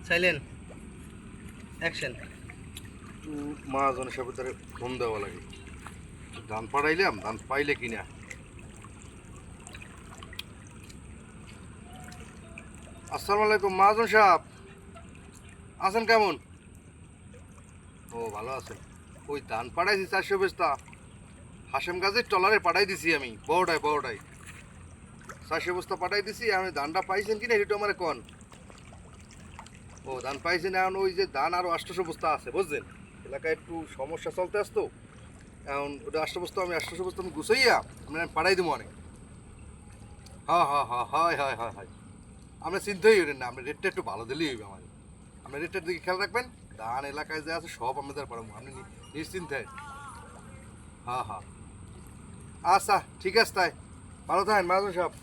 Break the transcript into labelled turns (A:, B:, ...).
A: Silent action.
B: মহাজনের সাথে phone দেওয়া লাগে। ধান পাড়াইলাম, ধান পাইলে কিনা। আসসালামু আলাইকুম মহাজন সাহেব, আছেন কেমন? ও ভালো আছেন। ওই ধান পাড়াইছি 400 বস্তা, হাসেম গাজীর ট্রলারে পাঠাই দিছি আমি, বড়টাই 400 বস্তা পাঠাই দিছি। আমি ধানটা পাইছেন কিনা এটা আমার কন। ও ধান পাইছেন, এখন ওই যে ধান আরো 800 বস্তা আছে বুঝছেন, এলাকায় একটু সমস্যা চলতে আসতো। এখন ওটা 800 বস্তা আমি গুছাইয়া আমি পাঠাই দেবো অনেক। হ্যাঁ হ্যাঁ হ্যাঁ হয় হয় হয় হয়, আমরা চিন্তাই করেন না, আমরা রেটটা একটু ভালো দিলেই হইবে আমাদের। আপনার রেটটার দিকে খেয়াল রাখবেন, ধান এলাকায় যা আছে সব আমাদের পারবো, আপনি নিশ্চিন্তায়। হ্যাঁ হ্যাঁ আচ্ছা ঠিক আছে, তাই ভালো থাকেন মাহাজন সাহেব।